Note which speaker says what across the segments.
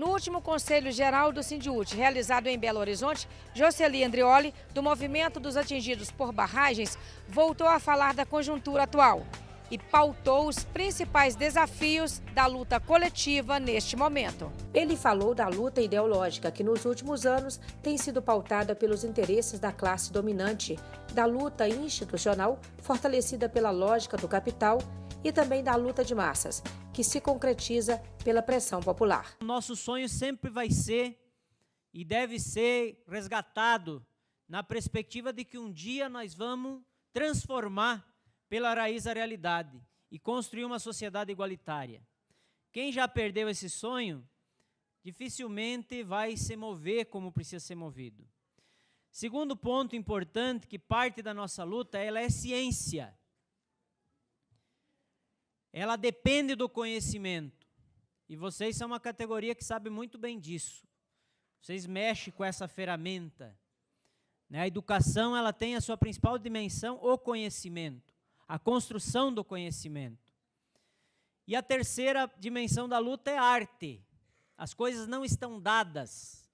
Speaker 1: No último Conselho Geral do Sindiúti, realizado em Belo Horizonte, Jocely Andrioli, do Movimento dos Atingidos por Barragens, voltou a falar da conjuntura atual e pautou os principais desafios da luta coletiva neste momento. Ele falou da luta ideológica que nos últimos anos tem sido pautada pelos interesses da classe dominante, da luta institucional fortalecida pela lógica do capital e também da luta de massas, que se concretiza pela pressão popular.
Speaker 2: Nosso sonho sempre vai ser e deve ser resgatado na perspectiva de que um dia nós vamos transformar pela raiz a realidade e construir uma sociedade igualitária. Quem já perdeu esse sonho, dificilmente vai se mover como precisa ser movido. Segundo ponto importante, que parte da nossa luta, ela é ciência. Ela depende do conhecimento. E vocês são uma categoria que sabe muito bem disso. Vocês mexem com essa ferramenta. A educação, ela tem a sua principal dimensão, o conhecimento, a construção do conhecimento. E a terceira dimensão da luta é a arte. As coisas não estão dadas.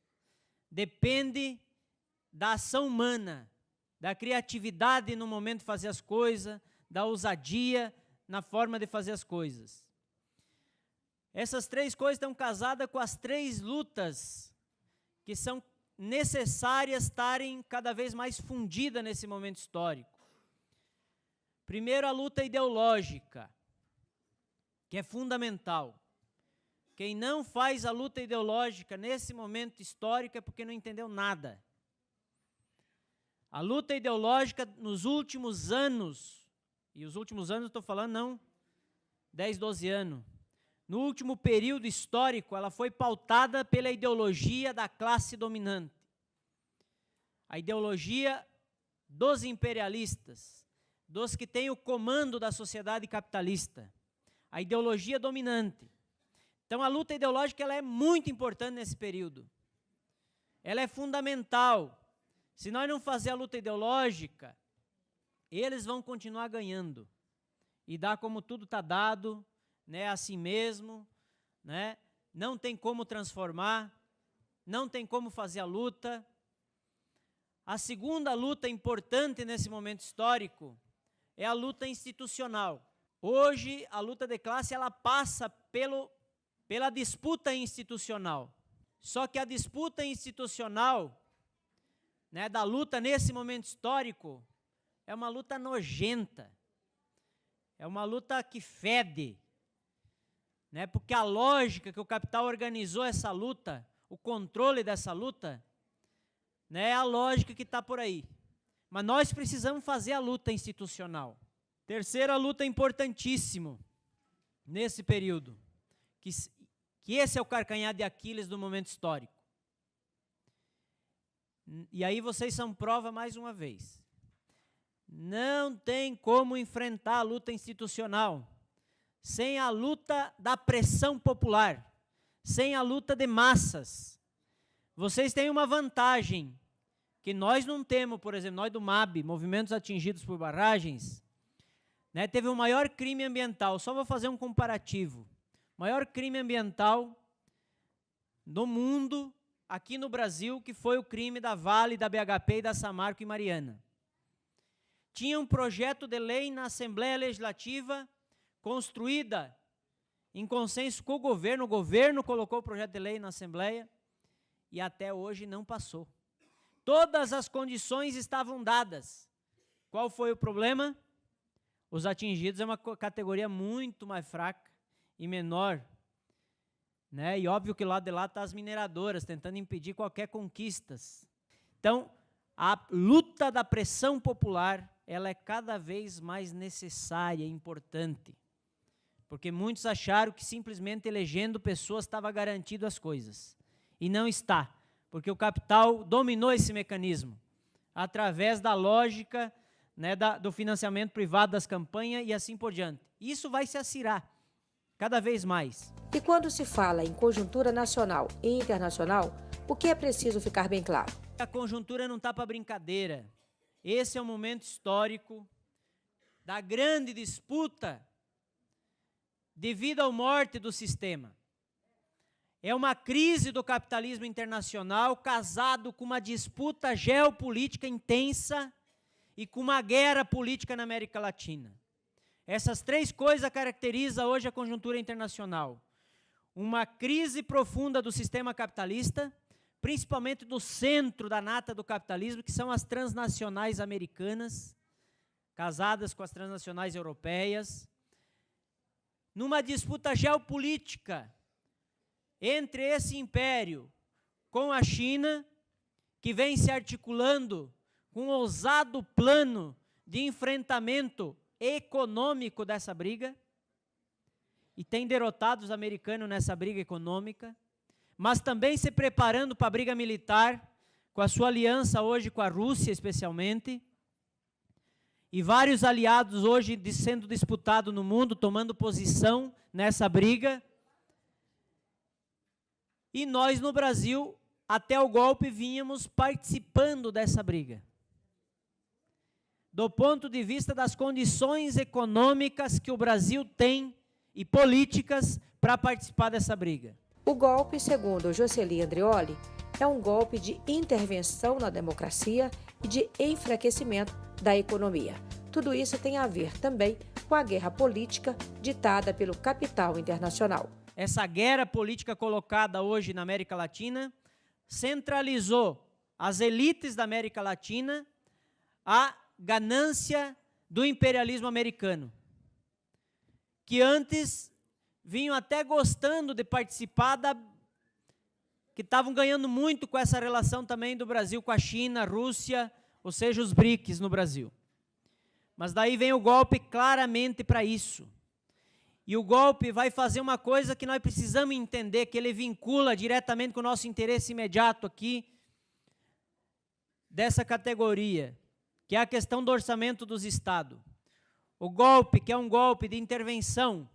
Speaker 2: Depende da ação humana, da criatividade no momento de fazer as coisas, da ousadia na forma de fazer as coisas. Essas três coisas estão casadas com as três lutas que são necessárias estarem cada vez mais fundidas nesse momento histórico. Primeiro, a luta ideológica, que é fundamental. Quem não faz a luta ideológica nesse momento histórico é porque não entendeu nada. A luta ideológica nos últimos anos, e os últimos anos, estou falando não 10, 12 anos. No último período histórico, ela foi pautada pela ideologia da classe dominante. A ideologia dos imperialistas, dos que têm o comando da sociedade capitalista. A ideologia dominante. Então, a luta ideológica ela é muito importante nesse período. Ela é fundamental. Se nós não fazermos a luta ideológica, eles vão continuar ganhando e dar como tudo está dado, né, assim mesmo, né, não tem como transformar, não tem como fazer a luta. A segunda luta importante nesse momento histórico é a luta institucional. Hoje, a luta de classe ela passa pela disputa institucional. Só que a disputa institucional, né, da luta nesse momento histórico, é uma luta nojenta, é uma luta que fede, né? Porque a lógica que o capital organizou essa luta, o controle dessa luta, né, é a lógica que está por aí. Mas nós precisamos fazer a luta institucional. Terceira luta importantíssima nesse período, que esse é o calcanhar de Aquiles do momento histórico. E aí vocês são prova mais uma vez. Não tem como enfrentar a luta institucional sem a luta da pressão popular, sem a luta de massas. Vocês têm uma vantagem que nós não temos, por exemplo, nós do MAB, Movimentos Atingidos por Barragens, né, teve o maior crime ambiental, só vou fazer um comparativo. O maior crime ambiental do mundo, aqui no Brasil, que foi o crime da Vale, da BHP e da Samarco e Mariana. Tinha um projeto de lei na Assembleia Legislativa, construída em consenso com o governo colocou o projeto de lei na Assembleia e até hoje não passou. Todas as condições estavam dadas. Qual foi o problema? Os atingidos é uma categoria muito mais fraca e menor, né? E óbvio que lá de lá estão as mineradoras, tentando impedir qualquer conquistas. Então, a luta da pressão popular, ela é cada vez mais necessária e importante. Porque muitos acharam que simplesmente elegendo pessoas estava garantido as coisas. E não está, porque o capital dominou esse mecanismo, através da lógica, né, do financiamento privado das campanhas e assim por diante. Isso vai se acirar cada vez mais.
Speaker 1: E quando se fala em conjuntura nacional e internacional, o que é preciso ficar bem claro?
Speaker 2: A conjuntura não está para brincadeira. Esse é o momento histórico da grande disputa de vida ou morte do sistema. é uma crise do capitalismo internacional casado com uma disputa geopolítica intensa e com uma guerra política na América Latina. Essas três coisas caracterizam hoje a conjuntura internacional. Uma crise profunda do sistema capitalista, principalmente do centro da nata do capitalismo, que são as transnacionais americanas, casadas com as transnacionais europeias, numa disputa geopolítica entre esse império com a China, que vem se articulando com um ousado plano de enfrentamento econômico dessa briga, e tem derrotado os americanos nessa briga econômica, mas também se preparando para a briga militar, com a sua aliança hoje com a Rússia especialmente, e vários aliados hoje sendo disputados no mundo, tomando posição nessa briga. E nós no Brasil, até o golpe, vínhamos participando dessa briga. Do ponto de vista das condições econômicas que o Brasil tem e políticas para participar dessa briga.
Speaker 1: O golpe, segundo Jocely Andreoli, é um golpe de intervenção na democracia e de enfraquecimento da economia. Tudo isso tem a ver também com a guerra política ditada pelo capital internacional.
Speaker 2: Essa guerra política colocada hoje na América Latina centralizou as elites da América Latina a ganância do imperialismo americano, que antes vinham até gostando de participar que estavam ganhando muito com essa relação também do Brasil com a China, a Rússia, ou seja, os BRICS no Brasil. Mas daí vem o golpe claramente para isso. E o golpe vai fazer uma coisa que nós precisamos entender, que ele vincula diretamente com o nosso interesse imediato aqui, dessa categoria, que é a questão do orçamento dos estados. O golpe, que é um golpe de intervenção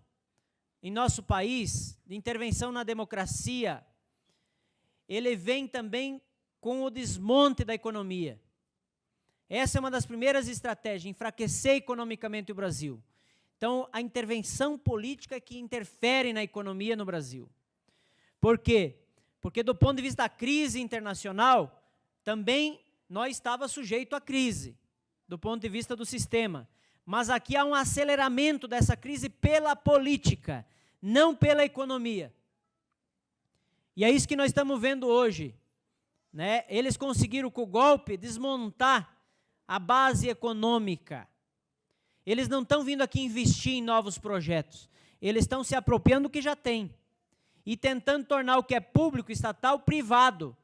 Speaker 2: em nosso país, de intervenção na democracia, ele vem também com o desmonte da economia. Essa é uma das primeiras estratégias, enfraquecer economicamente o Brasil. Então, a intervenção política que interfere na economia no Brasil. Por quê? Porque do ponto de vista da crise internacional, também nós estávamos sujeitos à crise, do ponto de vista do sistema. Mas aqui há um aceleramento dessa crise pela política, não pela economia. E é isso que nós estamos vendo hoje, né? Eles conseguiram, com o golpe, desmontar a base econômica. Eles não estão vindo aqui investir em novos projetos. Eles estão se apropriando do que já tem e tentando tornar o que é público, estatal, privado.